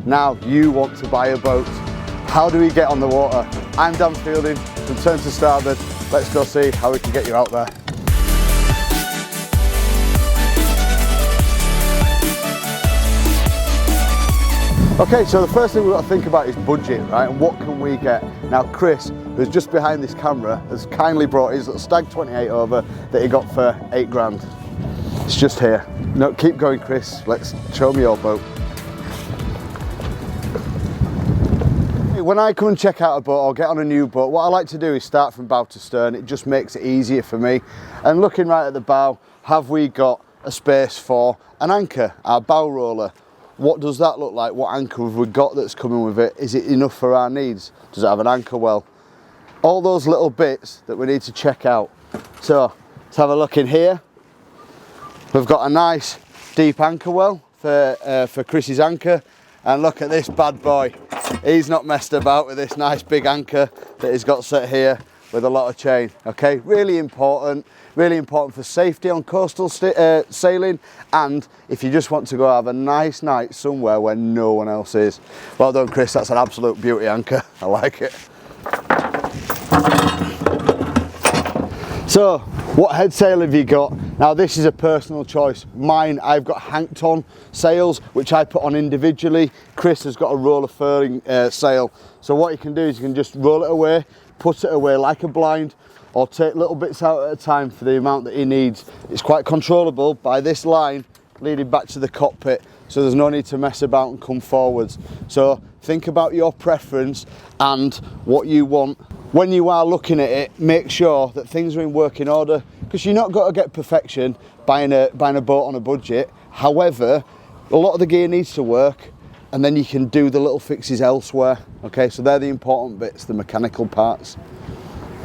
now you want to buy a boat. How do we get on the water? I'm Dan Fielding from Turn to Starboard. Let's go see how we can get you out there. Okay, so the first thing we've got to think about is budget, right? And what can we get? Now, Chris, who's just behind this camera, has kindly brought his little Stag 28 over that he got for 8 grand. It's just here. No, keep going, Chris. Let's show me your boat. When I come and check out a boat or get on a new boat, what I like to do is start from bow to stern. It just makes it easier for me. And looking right at the bow, have we got a space for an anchor, our bow roller? What does that look like? What anchor have we got that's coming with it? Is it enough for our needs? Does it have an anchor well? All those little bits that we need to check out. So let's have a look in here. We've got a nice deep anchor well for Chris's anchor. And look at this bad boy. He's not messed about with this nice big anchor that he's got set here with a lot of chain. Okay, really important for safety on coastal sailing, and if you just want to go have a nice night somewhere where no one else is. Well done, Chris, that's an absolute beauty anchor. I like it. So, what head sail have you got? Now this is a personal choice. Mine, I've got hanked on sails, which I put on individually. Chris has got a roller furling sail. So what you can do is you can just roll it away, put it away like a blind, or take little bits out at a time for the amount that he needs. It's quite controllable by this line leading back to the cockpit, so there's no need to mess about and come forwards. So think about your preference and what you want. When you are looking at it, make sure that things are in working order, because you're not got to get perfection buying a boat on a budget. However, a lot of the gear needs to work, and then you can do the little fixes elsewhere. Okay, so they're the important bits, the mechanical parts.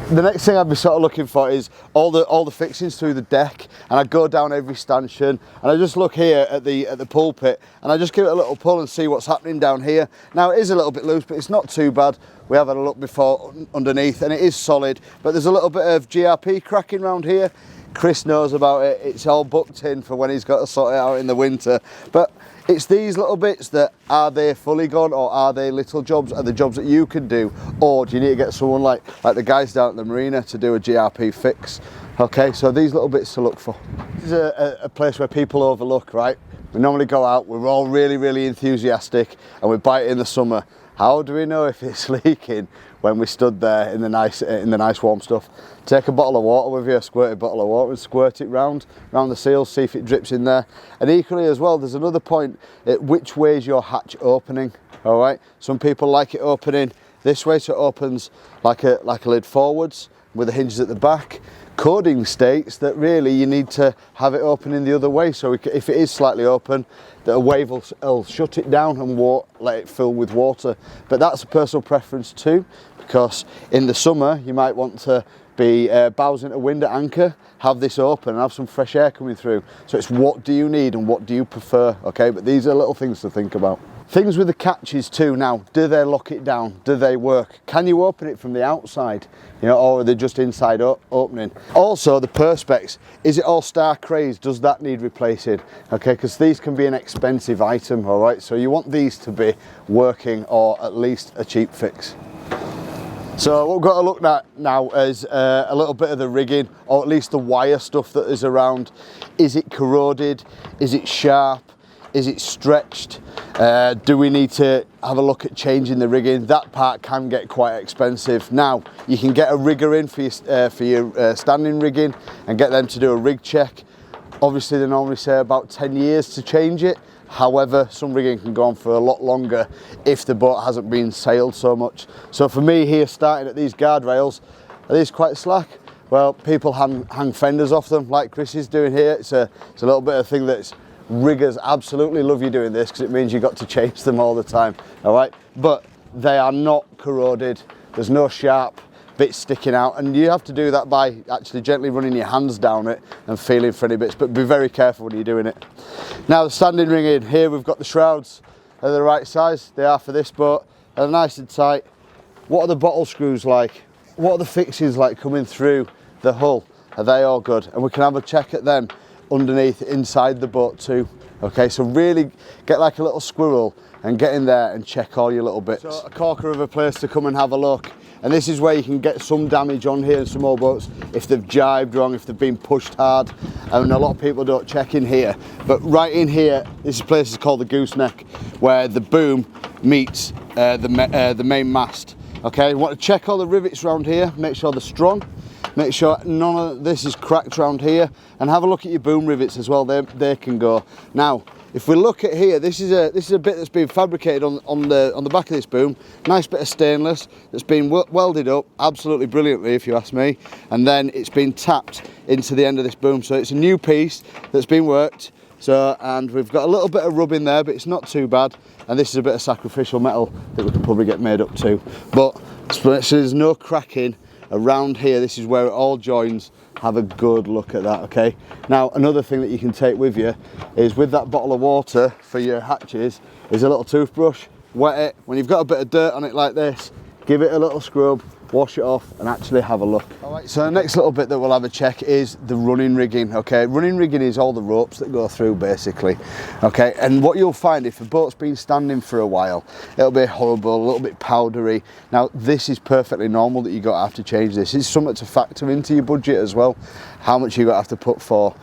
The next thing I'd be sort of looking for is all the fixings through the deck, and I go down every stanchion and I just look here at the pulpit and I just give it a little pull and see what's happening down here. Now it is a little bit loose, but it's not too bad. We have had a look before underneath and it is solid, but there's a little bit of GRP cracking around here. Chris knows about it. It's all booked in for when he's got to sort it out in the winter. But it's these little bits that, are they fully gone, or are they little jobs? Are the jobs that you can do? Or do you need to get someone like the guys down at the marina to do a GRP fix? Okay, so these little bits to look for. This is a place where people overlook, right? We normally go out, we're all really enthusiastic, and we buy it in the summer. How do we know if it's leaking when we stood there in the nice warm stuff? Take a bottle of water with you, a squirted bottle of water, and squirt it round the seals, see if it drips in there. And equally as well, there's another point, which way is your hatch opening? All right, some people like it opening this way, so it opens like a lid forwards with the hinges at the back. Coding states that really you need to have it opening the other way, so if it is slightly open, that a wave will shut it down and let it fill with water. But that's a personal preference too, because in the summer you might want to be bowsing a wind at anchor, have this open and have some fresh air coming through. So it's what do you need and what do you prefer, okay? But these are little things to think about. Things with the catches too now, do they lock it down? Do they work? Can you open it from the outside? You know, or are they just inside opening? Also the perspex, is it all star crazed? Does that need replacing? Okay, because these can be an expensive item, all right? So you want these to be working, or at least a cheap fix. So what we've got to look at now is a little bit of the rigging, or at least the wire stuff that is around. Is it corroded? Is it sharp? Is it stretched? Do we need to have a look at changing the rigging? That part can get quite expensive. Now, you can get a rigger in for your standing rigging and get them to do a rig check. Obviously, they normally say about 10 years to change it. However, some rigging can go on for a lot longer if the boat hasn't been sailed so much. So for me here, starting at these guardrails, are these quite slack? Well, people hang fenders off them like Chris is doing here. It's a little bit of thing that's riggers absolutely love you doing this, because it means you've got to change them all the time, all right? But they are not corroded. There's no sharp bits sticking out, and you have to do that by actually gently running your hands down it and feeling for any bits, but be very careful when you're doing it. Now the standing rigging, here we've got the shrouds. They're the right size, they are for this boat. They're nice and tight. What are the bottle screws like? What are the fixings like coming through the hull? Are they all good? And we can have a check at them underneath inside the boat too. Okay, so really get like a little squirrel and get in there and check all your little bits. So a corker of a place to come and have a look. And this is where you can get some damage on here in some old boats if they've jibed wrong, if they've been pushed hard. And a lot of people don't check in here. But right in here, this place is called the gooseneck, where the boom meets the main mast. Okay, you want to check all the rivets around here, make sure they're strong. Make sure none of this is cracked around here, and have a look at your boom rivets as well. They can go. Now, if we look at here, this is a bit that's been fabricated on the back of this boom. Nice bit of stainless that's been welded up absolutely brilliantly, if you ask me. And then it's been tapped into the end of this boom, so it's a new piece that's been worked. So, and we've got a little bit of rub in there, but it's not too bad. And this is a bit of sacrificial metal that we can probably get made up to. But so there's no cracking around here. This is where it all joins. Have a good look at that. Okay, now another thing that you can take with you is, with that bottle of water for your hatches, is a little toothbrush. Wet it. When you've got a bit of dirt on it like this, give it a little scrub, wash it off, and actually have a look. All right, so the next little bit that we'll have a check is the running rigging. Okay, running rigging is all the ropes that go through, basically. Okay, and what you'll find, if a boat's been standing for a while, it'll be horrible, a little bit powdery. Now, this is perfectly normal that you got to have to change this. It's something to factor into your budget as well, how much you got to have to put for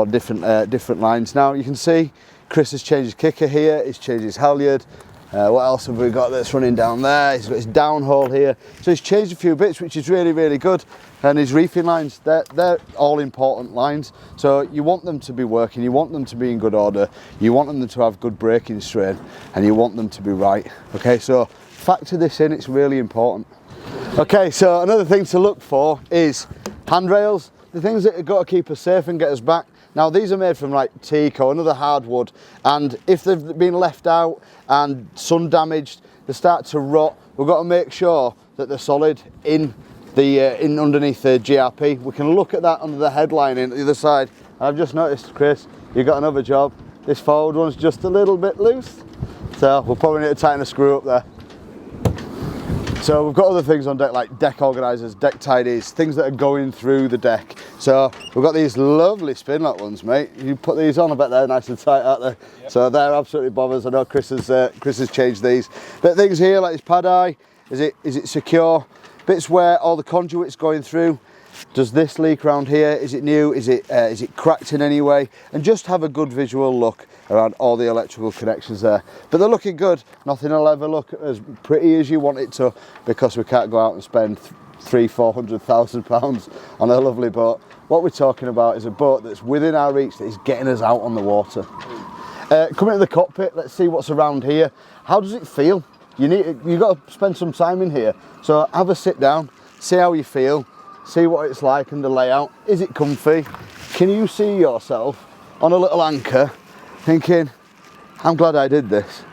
different lines. Now, you can see Chris has changed his kicker here, he's changed his halyard. What else have we got that's running down there? He's got his downhole here. So he's changed a few bits, which is really, really good. And his reefing lines, they're all important lines. So you want them to be working, you want them to be in good order, you want them to have good braking strain, and you want them to be right. Okay, so factor this in, it's really important. Okay, so another thing to look for is handrails, the things that have got to keep us safe and get us back. Now, these are made from like teak or another hardwood, and if they've been left out and sun damaged, they start to rot. We've got to make sure that they're solid in underneath the GRP. We can look at that under the headline in the other side. I've just noticed, Chris, you've got another job. This forward one's just a little bit loose, so we'll probably need to tighten a screw up there. So we've got other things on deck, like deck organisers, deck tidies, things that are going through the deck. So we've got these lovely spin lock ones, mate. You put these on, I bet they're nice and tight, aren't they? Yep. So they're absolutely bombers. I know Chris has changed these. But things here like this pad eye, is it secure? Bits where all the conduit's going through. Does this leak around here? Is it new? Is it cracked in any way? And just have a good visual look around all the electrical connections there. But they're looking good. Nothing will ever look as pretty as you want it to, because we can't go out and spend £300,000-400,000 on a lovely boat. What we're talking about is a boat that's within our reach, that is getting us out on the water. Coming to the cockpit, let's see what's around here. How does it feel? You've got to spend some time in here. So have a sit down, see how you feel, see what it's like and the layout. Is it comfy? Can you see yourself on a little anchor thinking, I'm glad I did this?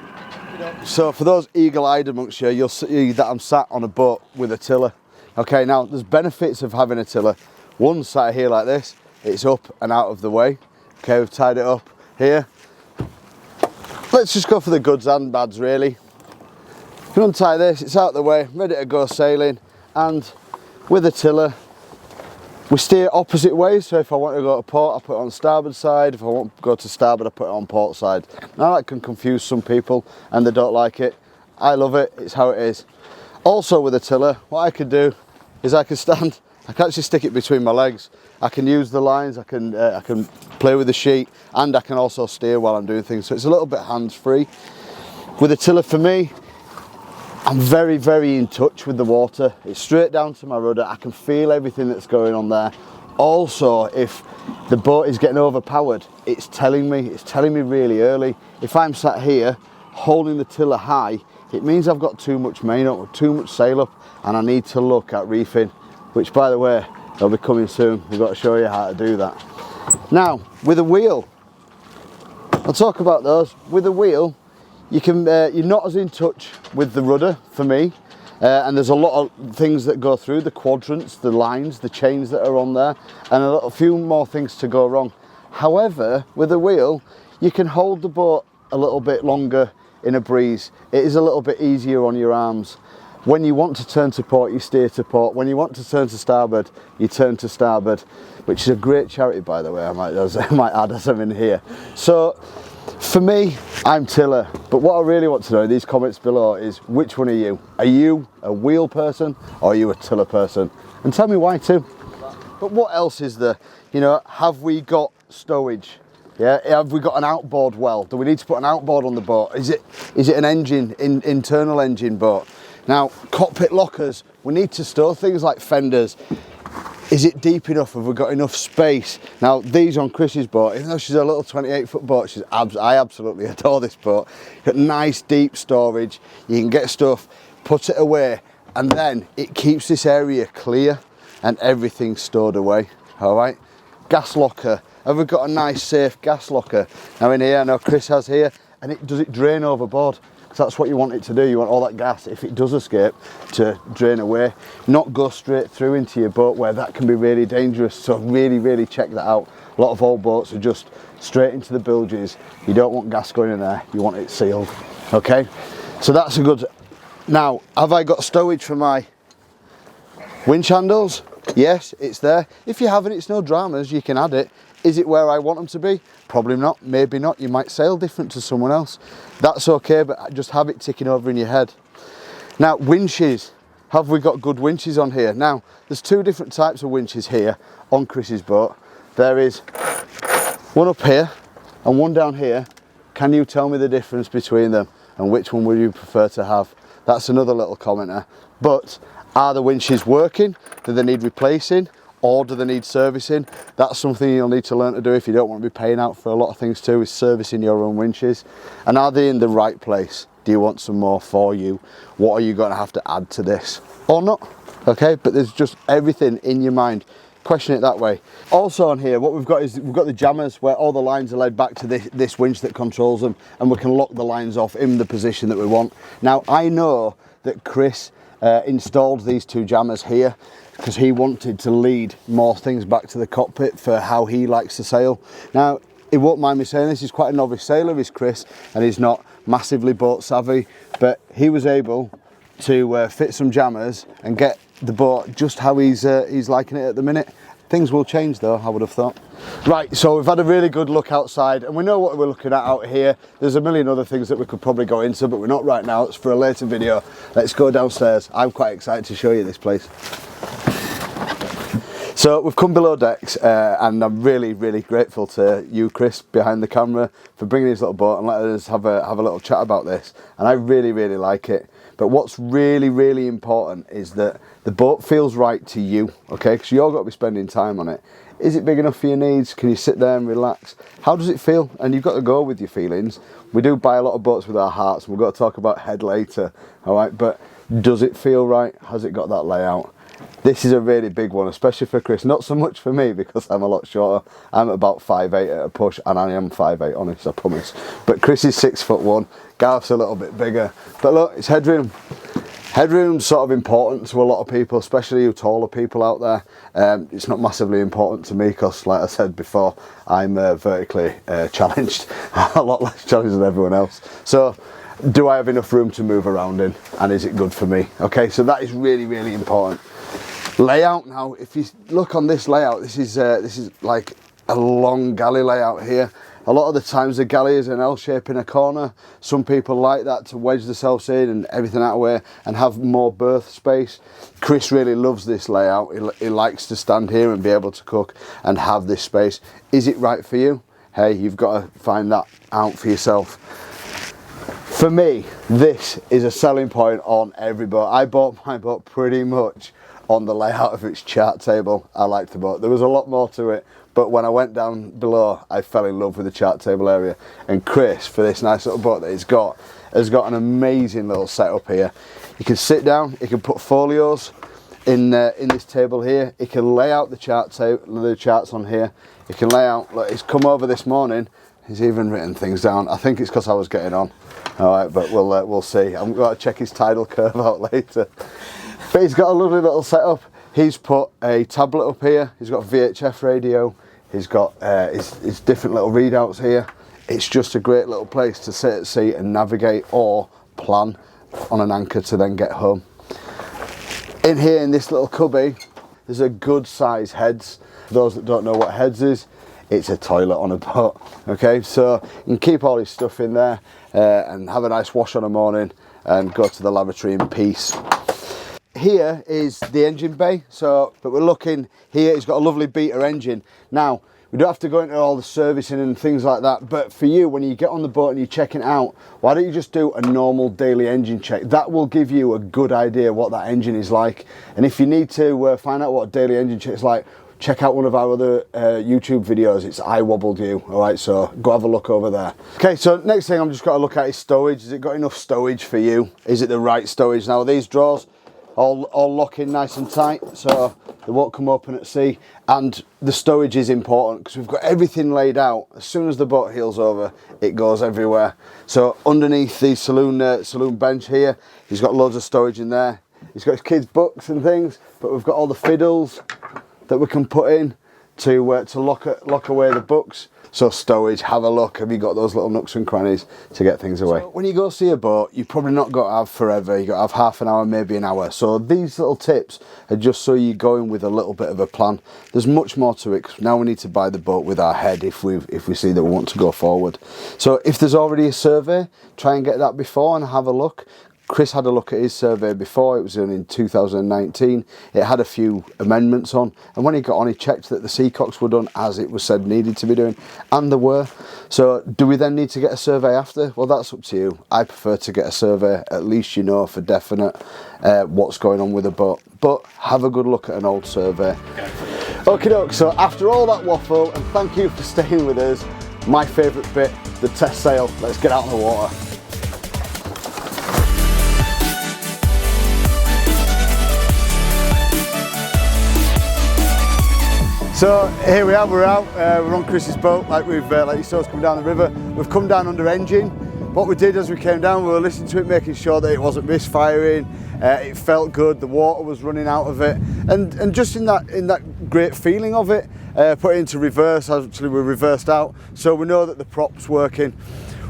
So for those eagle-eyed amongst you, you'll see that I'm sat on a boat with a tiller. Okay, now there's benefits of having a tiller. One sat here like this, it's up and out of the way. Okay, we've tied it up here. Let's just go for the goods and bads, really. If you untie this, it's out of the way, ready to go sailing. And with a tiller, we steer opposite ways. So if I want to go to port, I put it on starboard side. If I want to go to starboard, I put it on port side. Now that can confuse some people and they don't like it. I love it, it's how it is. Also with a tiller, what I can do is I can actually stick it between my legs. I can use the lines, I can play with the sheet, and I can also steer while I'm doing things. So it's a little bit hands-free. With a tiller, for me, I'm very, very in touch with the water. It's straight down to my rudder. I can feel everything that's going on there. Also, if the boat is getting overpowered, it's telling me really early. If I'm sat here holding the tiller high, it means I've got too much main up, too much sail up, and I need to look at reefing, which, by the way, they'll be coming soon. We've got to show you how to do that. Now, with a wheel, I'll talk about those. With a wheel, you're not as in touch with the rudder, for me, and there's a lot of things that go through, the quadrants, the lines, the chains that are on there, and a few more things to go wrong. However, with a wheel, you can hold the boat a little bit longer in a breeze. It is a little bit easier on your arms. When you want to turn to port, you steer to port. When you want to turn to starboard, you turn to starboard, which is a great charity, by the way, I might add as I'm in here. So For me, I'm tiller, but what I really want to know in these comments below is which one are you? Are you a wheel person or are you a tiller person? And tell me why too. But what else is there? You know, have we got stowage? Yeah, have we got an outboard well? Do we need to put an outboard on the boat? Is it an engine, internal engine boat? Now, cockpit lockers, we need to store things like fenders. Is it deep enough? Have we got enough space? Now, these on Chris's boat, even though she's a little 28-foot boat, I absolutely adore this boat. You've got nice deep storage, you can get stuff, put it away, and then it keeps this area clear and everything's stored away, all right? Gas locker, have we got a nice safe gas locker? Now in here, I know Chris has here, and does it drain overboard? Because that's what you want it to do. You want all that gas, if it does escape, to drain away, not go straight through into your boat where that can be really dangerous. So really, really check that out. A lot of old boats are just straight into the bilges. You don't want gas going in there, you want it sealed, okay? So that's a good. Now, have I got stowage for my winch handles? Yes, it's there. If you haven't, it's no dramas, you can add it. Is it where I want them to be? Probably not, maybe not. You might sail different to someone else. That's okay, but just have it ticking over in your head. Now, winches. Have we got good winches on here? Now, there's two different types of winches here on Chris's boat. There is one up here and one down here. Can you tell me the difference between them and which one would you prefer to have? That's another little commenter. But are the winches working? Do they need replacing? Or do they need servicing? That's something you'll need to learn to do if you don't want to be paying out for a lot of things too, is servicing your own winches. And are they in the right place? Do you want some more for you? What are you going to have to add to this? Or not? Okay, but there's just everything in your mind. Question it that way. Also on here, what we've got is we've got the jammers where all the lines are led back to this winch that controls them, and we can lock the lines off in the position that we want. Now, I know that Chris installed these two jammers here because he wanted to lead more things back to the cockpit for how he likes to sail. Now, he won't mind me saying this, he's quite a novice sailor, is Chris, and he's not massively boat savvy, but he was able to fit some jammers and get the boat just how he's liking it at the minute. Things will change though, I would have thought. Right, so we've had a really good look outside and we know what we're looking at out here. There's a million other things that we could probably go into, but we're not right now. It's for a later video. Let's go downstairs. I'm quite excited to show you this place. So we've come below decks and I'm really, really grateful to you, Chris, behind the camera for bringing this little boat and letting us have a little chat about this. And I really, really like it. But what's really, really important is that the boat feels right to you, okay? Because you've got to be spending time on it. Is it big enough for your needs? Can you sit there and relax? How does it feel? And you've got to go with your feelings. We do buy a lot of boats with our hearts. We've got to talk about head later, all right? But does it feel right? Has it got that layout? This is a really big one, especially for Chris. Not so much for me because I'm a lot shorter. I'm about 5'8" at a push, and I am 5'8", honest, I promise. But Chris is 6'1". Gareth's a little bit bigger. But look, it's headroom. Headroom's sort of important to a lot of people, especially you taller people out there. It's not massively important to me because, like I said before, I'm vertically challenged, a lot less challenged than everyone else. So, do I have enough room to move around in, and is it good for me? Okay, so that is really, really important. Layout now, if you look on this layout, this is like a long galley layout here. A lot of the times the galley is an L shape in a corner. Some people like that to wedge themselves in and everything that way and have more berth space. Chris really loves this layout. He likes to stand here and be able to cook and have this space. Is it right for you? Hey, you've got to find that out for yourself. For me, this is a selling point on every boat. I bought my boat pretty much on the layout of its chart table. I liked the boat. There was a lot more to it, but when I went down below, I fell in love with the chart table area. And Chris, for this nice little boat that he's got, has got an amazing little setup here. You can sit down, you can put folios in this table here. You can lay out the charts on here. You can lay out, look, he's come over this morning, he's even written things down. I think it's because I was getting on. All right, but we'll see. I'm going to check his tidal curve out later. But he's got a lovely little setup. He's put a tablet up here. He's got a VHF radio. He's got his different little readouts here. It's just a great little place to sit at sea and navigate or plan on an anchor to then get home. In here in this little cubby, there's a good size heads. For those that don't know what heads is, it's a toilet on a boat. Okay, so you can keep all this stuff in there and have a nice wash on a morning and go to the lavatory in peace. Here is the engine bay, but we're looking here, it's got a lovely beater engine. Now, we don't have to go into all the servicing and things like that, but for you, when you get on the boat and you're checking it out, why don't you just do a normal daily engine check? That will give you a good idea what that engine is like. And if you need to find out what a daily engine check is like, check out one of our other YouTube videos. It's I Wobbled You, all right? So go have a look over there. Okay, so next thing I'm just got to look at is stowage. Has it got enough stowage for you? Is it the right stowage? Now, these drawers all lock in nice and tight, so they won't come open at sea. And the stowage is important because we've got everything laid out. As soon as the boat heels over, it goes everywhere. So underneath the saloon bench here, he's got loads of storage in there. He's got his kids' books and things, but we've got all the fiddles that we can put in to lock away the books. So stowage, have a look. Have you got those little nooks and crannies to get things away? So when you go see a boat, you've probably not got to have forever. You've got to have half an hour, maybe an hour. So these little tips are just so you go in with a little bit of a plan. There's much more to it, because now we need to buy the boat with our head if we see that we want to go forward. So if there's already a survey, try and get that before and have a look. Chris had a look at his survey before. It was done in 2019. It had a few amendments on, and when he got on, he checked that the seacocks were done as it was said needed to be doing, and they were. So do we then need to get a survey after? Well, that's up to you. I prefer to get a survey. At least you know for definite what's going on with the boat. But have a good look at an old survey. Okie doke, so after all that waffle, and thank you for staying with us, my favourite bit, the test sail. Let's get out on the water. So here we are, we're out, we're on Chris's boat, like you saw us coming down the river. We've come down under engine. What we did as we came down, we were listening to it, making sure that it wasn't misfiring, it felt good, the water was running out of it, and just in that great feeling of it, put it into reverse. Actually we're reversed out, so we know that the prop's working.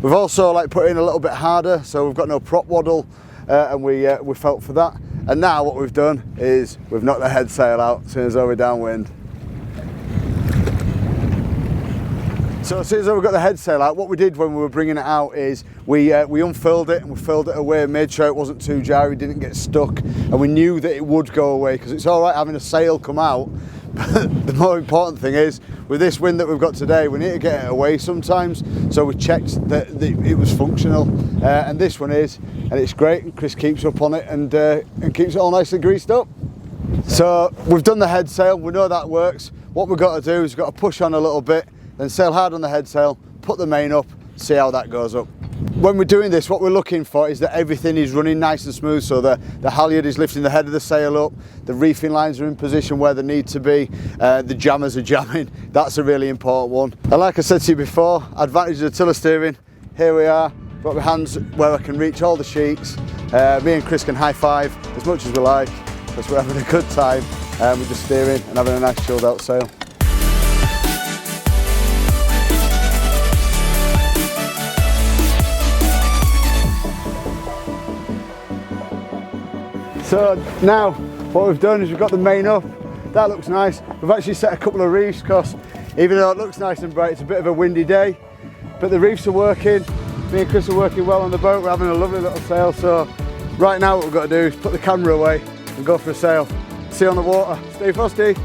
We've also put in a little bit harder, so we've got no prop waddle, and we felt for that. And now what we've done is we've knocked the head sail out as soon as we're downwind. So as soon as we got the head sail out, what we did when we were bringing it out is we unfurled it and we filled it away and made sure it wasn't too jarry, didn't get stuck, and we knew that it would go away, because it's all right having a sail come out, but the more important thing is, with this wind that we've got today, we need to get it away sometimes. So we checked that it was functional, and this one is, and it's great, and Chris keeps up on it and keeps it all nicely greased up. So we've done the head sail, we know that works. What we've got to do is we've got to push on a little bit, then sail hard on the head sail, put the main up, see how that goes up. When we're doing this, what we're looking for is that everything is running nice and smooth, so the halyard is lifting the head of the sail up, the reefing lines are in position where they need to be, the jammers are jamming. That's a really important one. And like I said to you before, advantage of the tiller steering. Here we are, got my hands where I can reach all the sheets. Me and Chris can high five as much as we like, because we're having a good time with the steering and having a nice chilled out sail. So now what we've done is we've got the main up. That looks nice. We've actually set a couple of reefs, because even though it looks nice and bright, it's a bit of a windy day, but the reefs are working. Me and Chris are working well on the boat. We're having a lovely little sail. So right now what we've got to do is put the camera away and go for a sail. See you on the water. Stay frosty.